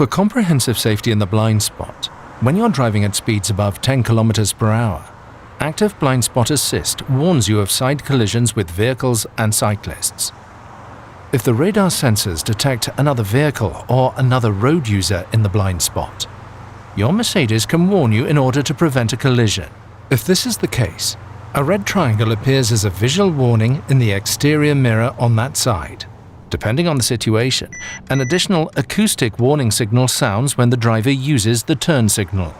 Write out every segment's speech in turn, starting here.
For comprehensive safety in the blind spot, when you're driving at speeds above 10 km per hour, Active Blind Spot Assist warns you of side collisions with vehicles and cyclists. If the radar sensors detect another vehicle or another road user in the blind spot, your Mercedes can warn you in order to prevent a collision. If this is the case, a red triangle appears as a visual warning in the exterior mirror on that side. Depending on the situation, an additional acoustic warning signal sounds when the driver uses the turn signal.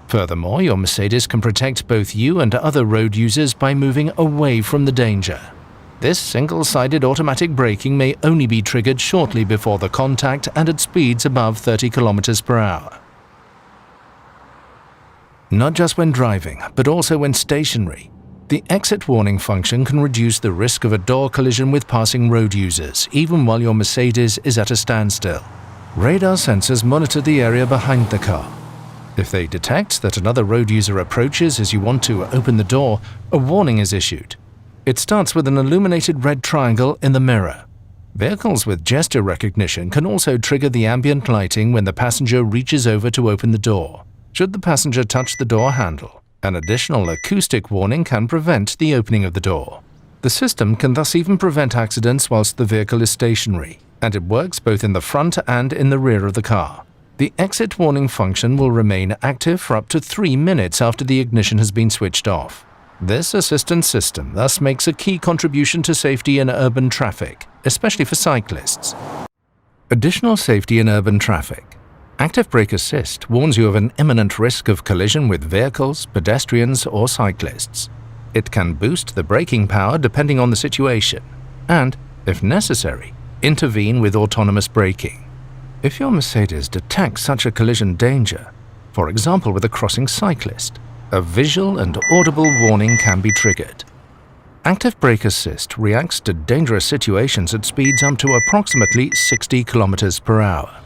Furthermore, your Mercedes can protect both you and other road users by moving away from the danger. This single-sided automatic braking may only be triggered shortly before the contact and at speeds above 30 km per hour. Not just when driving, but also when stationary, the exit warning function can reduce the risk of a door collision with passing road users, even while your Mercedes is at a standstill. Radar sensors monitor the area behind the car. If they detect that another road user approaches as you want to open the door, a warning is issued. It starts with an illuminated red triangle in the mirror. Vehicles with gesture recognition can also trigger the ambient lighting when the passenger reaches over to open the door. Should the passenger touch the door handle, an additional acoustic warning can prevent the opening of the door. The system can thus even prevent accidents whilst the vehicle is stationary, and it works both in the front and in the rear of the car. The exit warning function will remain active for up to 3 minutes after the ignition has been switched off. This assistance system thus makes a key contribution to safety in urban traffic, especially for cyclists. Additional safety in urban traffic. Active Brake Assist warns you of an imminent risk of collision with vehicles, pedestrians, or cyclists. It can boost the braking power depending on the situation, and, if necessary, intervene with autonomous braking. If your Mercedes detects such a collision danger, for example with a crossing cyclist, a visual and audible warning can be triggered. Active Brake Assist reacts to dangerous situations at speeds up to approximately 60 km per hour.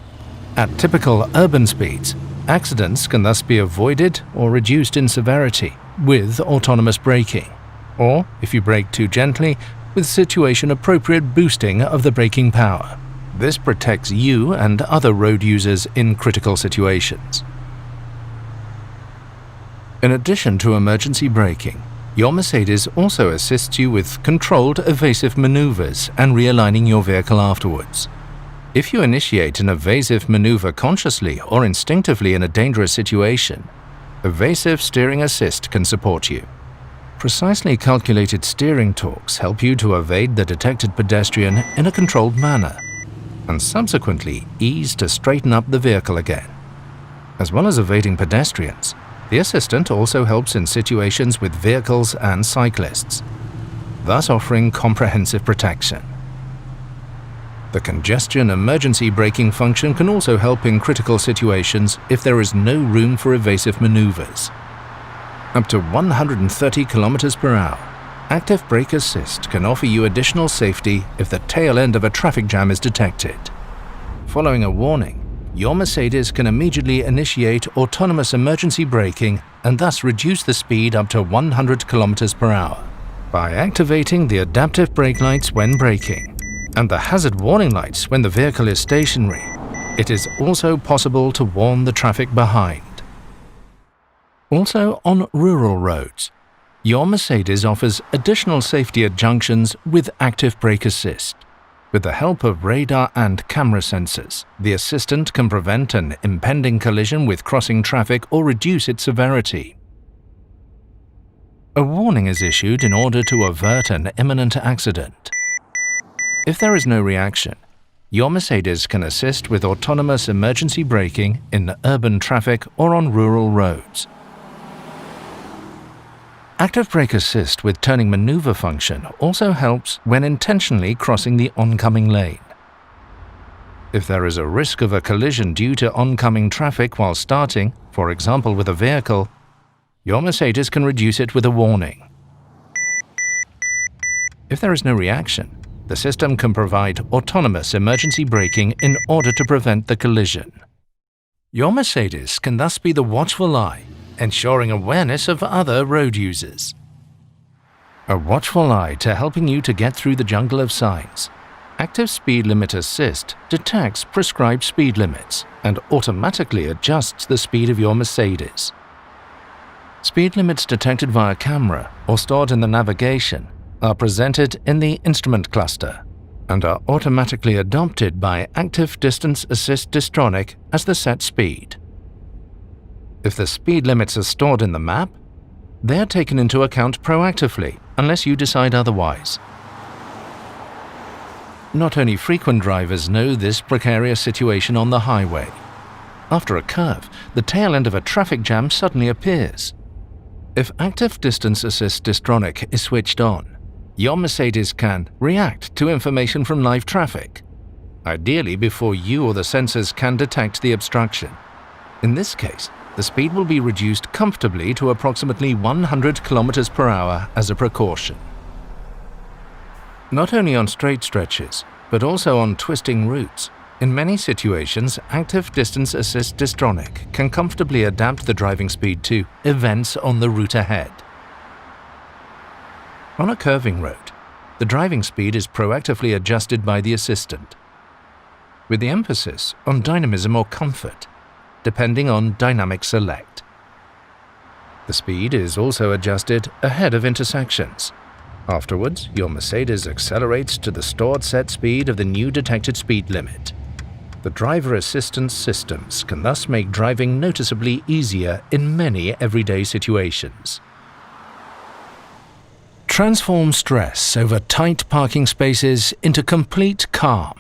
At typical urban speeds, accidents can thus be avoided or reduced in severity with autonomous braking, or, if you brake too gently, with situation-appropriate boosting of the braking power. This protects you and other road users in critical situations. In addition to emergency braking, your Mercedes also assists you with controlled evasive maneuvers and realigning your vehicle afterwards. If you initiate an evasive maneuver consciously or instinctively in a dangerous situation, Evasive Steering Assist can support you. Precisely calculated steering torques help you to evade the detected pedestrian in a controlled manner, and subsequently ease to straighten up the vehicle again. As well as evading pedestrians, the assistant also helps in situations with vehicles and cyclists, thus offering comprehensive protection. The congestion emergency braking function can also help in critical situations if there is no room for evasive maneuvers. Up to 130 km per hour, Active Brake Assist can offer you additional safety if the tail end of a traffic jam is detected. Following a warning, your Mercedes can immediately initiate autonomous emergency braking and thus reduce the speed up to 100 km per hour. By activating the adaptive brake lights when braking and the hazard warning lights when the vehicle is stationary, it is also possible to warn the traffic behind. Also on rural roads, your Mercedes offers additional safety at junctions with Active Brake Assist. With the help of radar and camera sensors, the assistant can prevent an impending collision with crossing traffic or reduce its severity. A warning is issued in order to avert an imminent accident. If there is no reaction, your Mercedes can assist with autonomous emergency braking in urban traffic or on rural roads. Active Brake Assist with turning maneuver function also helps when intentionally crossing the oncoming lane. If there is a risk of a collision due to oncoming traffic while starting, for example with a vehicle, your Mercedes can reduce it with a warning. If there is no reaction, the system can provide autonomous emergency braking in order to prevent the collision. Your Mercedes can thus be the watchful eye, ensuring awareness of other road users. A watchful eye to helping you to get through the jungle of signs. Active Speed Limit Assist detects prescribed speed limits and automatically adjusts the speed of your Mercedes. Speed limits detected via camera or stored in the navigation are presented in the instrument cluster and are automatically adopted by Active Distance Assist Distronic as the set speed. If the speed limits are stored in the map, they are taken into account proactively unless you decide otherwise. Not only frequent drivers know this precarious situation on the highway. After a curve, the tail end of a traffic jam suddenly appears. If Active Distance Assist Distronic is switched on, your Mercedes can react to information from live traffic, ideally before you or the sensors can detect the obstruction. In this case, the speed will be reduced comfortably to approximately 100 km per hour as a precaution. Not only on straight stretches, but also on twisting routes, in many situations, Active Distance Assist Distronic can comfortably adapt the driving speed to events on the route ahead. On a curving road, the driving speed is proactively adjusted by the assistant, with the emphasis on dynamism or comfort, depending on dynamic select. The speed is also adjusted ahead of intersections. Afterwards, your Mercedes accelerates to the stored set speed of the new detected speed limit. The driver assistance systems can thus make driving noticeably easier in many everyday situations. Transform stress over tight parking spaces into complete calm.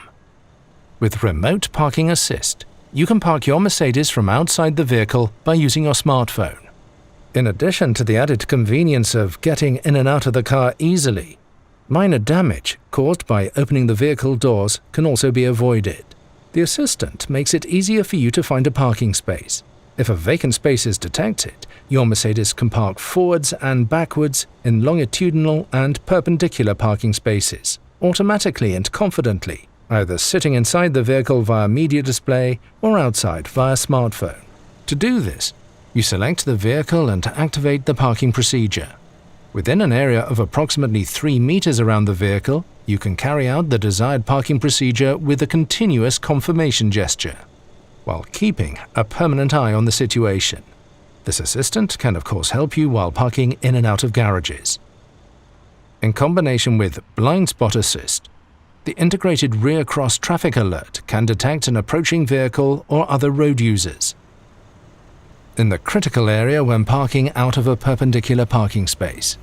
With Remote Parking Assist, you can park your Mercedes from outside the vehicle by using your smartphone. In addition to the added convenience of getting in and out of the car easily, minor damage caused by opening the vehicle doors can also be avoided. The assistant makes it easier for you to find a parking space. If a vacant space is detected, your Mercedes can park forwards and backwards in longitudinal and perpendicular parking spaces, automatically and confidently, either sitting inside the vehicle via media display or outside via smartphone. To do this, you select the vehicle and activate the parking procedure. Within an area of approximately 3 meters around the vehicle, you can carry out the desired parking procedure with a continuous confirmation gesture, while keeping a permanent eye on the situation. This assistant can of course help you while parking in and out of garages. In combination with Blind Spot Assist, the integrated rear cross traffic alert can detect an approaching vehicle or other road users in the critical area when parking out of a perpendicular parking space.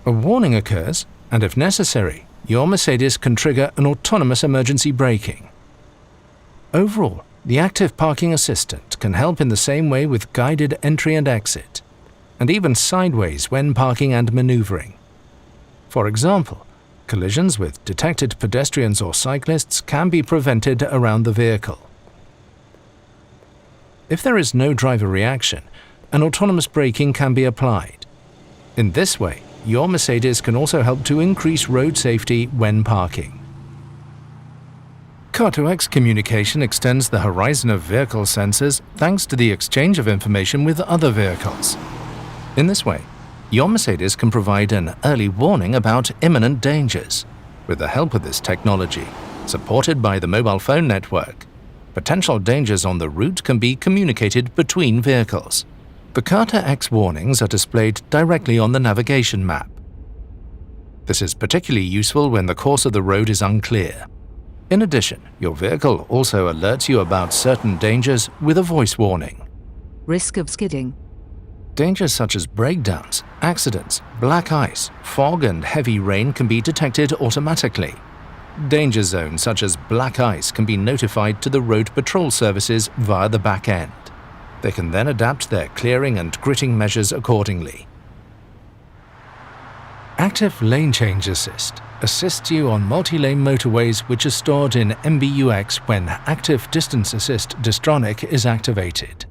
A warning occurs, and if necessary, your Mercedes can trigger an autonomous emergency braking. Overall, the Active Parking Assistant can help in the same way with guided entry and exit, and even sideways when parking and maneuvering. For example, collisions with detected pedestrians or cyclists can be prevented around the vehicle. If there is no driver reaction, an autonomous braking can be applied. In this way, your Mercedes can also help to increase road safety when parking. Car-to-X communication extends the horizon of vehicle sensors thanks to the exchange of information with other vehicles. In this way, your Mercedes can provide an early warning about imminent dangers. With the help of this technology, supported by the mobile phone network, potential dangers on the route can be communicated between vehicles. The Car-to-X warnings are displayed directly on the navigation map. This is particularly useful when the course of the road is unclear. In addition, your vehicle also alerts you about certain dangers with a voice warning. Risk of skidding. Dangers such as breakdowns, accidents, black ice, fog, and heavy rain can be detected automatically. Danger zones such as black ice can be notified to the road patrol services via the back end. They can then adapt their clearing and gritting measures accordingly. Active Lane Change Assist assists you on multi-lane motorways which are stored in MBUX when Active Distance Assist Distronic is activated.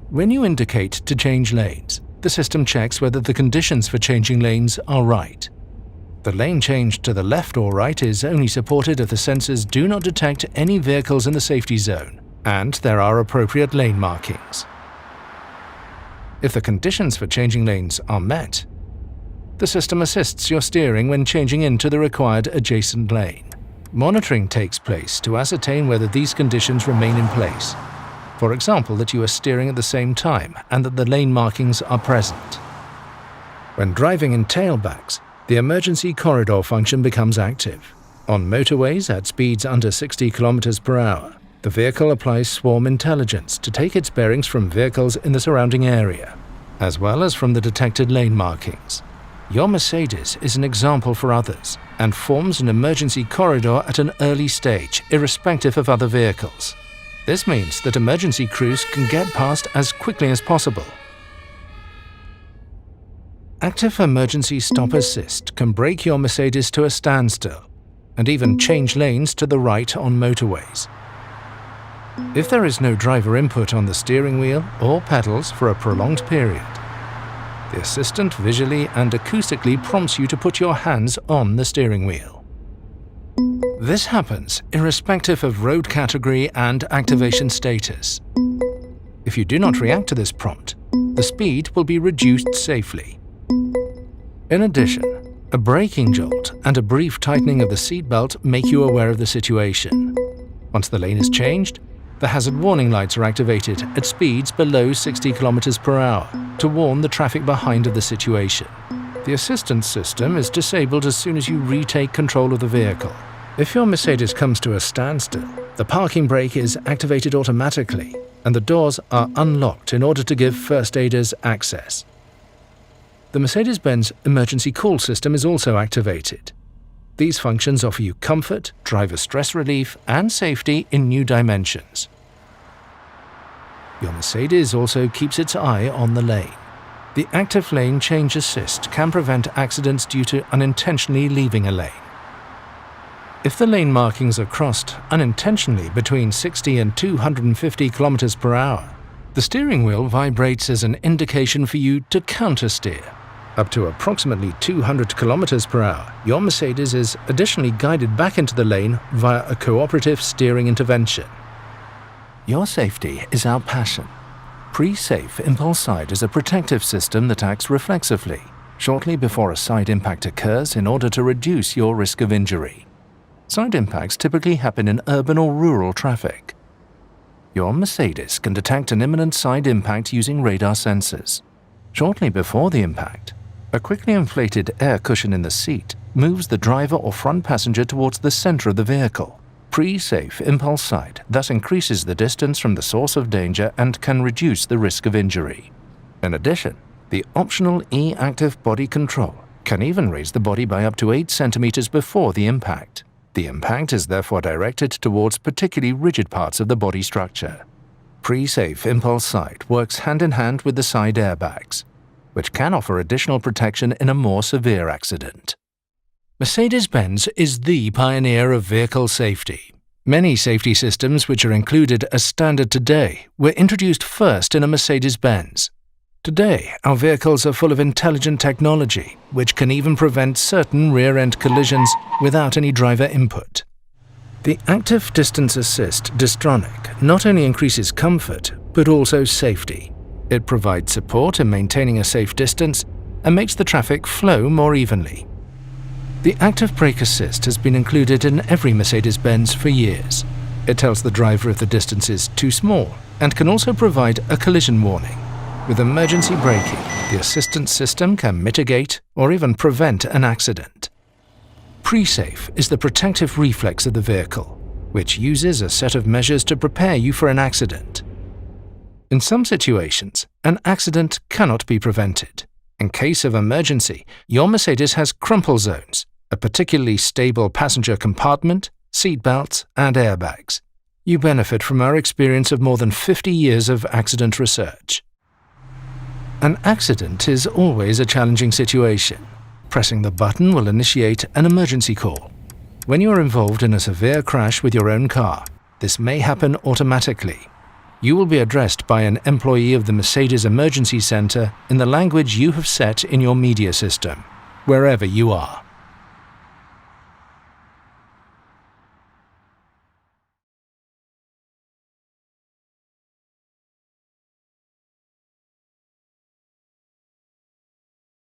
When you indicate to change lanes, the system checks whether the conditions for changing lanes are right. The lane change to the left or right is only supported if the sensors do not detect any vehicles in the safety zone and there are appropriate lane markings. If the conditions for changing lanes are met, the system assists your steering when changing into the required adjacent lane. Monitoring takes place to ascertain whether these conditions remain in place. For example, that you are steering at the same time and that the lane markings are present. When driving in tailbacks, the emergency corridor function becomes active. On motorways at speeds under 60 km per hour, the vehicle applies swarm intelligence to take its bearings from vehicles in the surrounding area, as well as from the detected lane markings. Your Mercedes is an example for others and forms an emergency corridor at an early stage, irrespective of other vehicles. This means that emergency crews can get past as quickly as possible. Active Emergency Stop Assist can brake your Mercedes to a standstill and even change lanes to the right on motorways. If there is no driver input on the steering wheel or pedals for a prolonged period, the assistant visually and acoustically prompts you to put your hands on the steering wheel. This happens irrespective of road category and activation status. If you do not react to this prompt, the speed will be reduced safely. In addition, a braking jolt and a brief tightening of the seatbelt make you aware of the situation. Once the lane is changed, the hazard warning lights are activated at speeds below 60 km per hour to warn the traffic behind of the situation. The assistance system is disabled as soon as you retake control of the vehicle. If your Mercedes comes to a standstill, the parking brake is activated automatically and the doors are unlocked in order to give first aiders access. The Mercedes-Benz emergency call system is also activated. These functions offer you comfort, driver stress relief, and safety in new dimensions. Your Mercedes also keeps its eye on the lane. The active lane change assist can prevent accidents due to unintentionally leaving a lane. If the lane markings are crossed unintentionally between 60 and 250 km per hour, the steering wheel vibrates as an indication for you to countersteer. Up to approximately 200 km per hour, your Mercedes is additionally guided back into the lane via a cooperative steering intervention. Your safety is our passion. Pre-Safe Impulse Side is a protective system that acts reflexively, shortly before a side impact occurs in order to reduce your risk of injury. Side impacts typically happen in urban or rural traffic. Your Mercedes can detect an imminent side impact using radar sensors. Shortly before the impact, a quickly inflated air cushion in the seat moves the driver or front passenger towards the center of the vehicle. Pre-Safe Impulse Side thus increases the distance from the source of danger and can reduce the risk of injury. In addition, the optional E-Active Body Control can even raise the body by up to 8 centimeters before the impact. The impact is therefore directed towards particularly rigid parts of the body structure. Pre-Safe Impulse Side works hand in hand with the side airbags, which can offer additional protection in a more severe accident. Mercedes-Benz is the pioneer of vehicle safety. Many safety systems which are included as standard today were introduced first in a Mercedes-Benz. Today, our vehicles are full of intelligent technology, which can even prevent certain rear-end collisions without any driver input. The Active Distance Assist Distronic not only increases comfort, but also safety. It provides support in maintaining a safe distance and makes the traffic flow more evenly. The Active Brake Assist has been included in every Mercedes-Benz for years. It tells the driver if the distance is too small and can also provide a collision warning. With emergency braking, the assistance system can mitigate or even prevent an accident. Pre-Safe is the protective reflex of the vehicle, which uses a set of measures to prepare you for an accident. In some situations, an accident cannot be prevented. In case of emergency, your Mercedes has crumple zones, a particularly stable passenger compartment, seat belts, and airbags. You benefit from our experience of more than 50 years of accident research. An accident is always a challenging situation. Pressing the button will initiate an emergency call. When you are involved in a severe crash with your own car, this may happen automatically. You will be addressed by an employee of the Mercedes Emergency Center in the language you have set in your media system, wherever you are.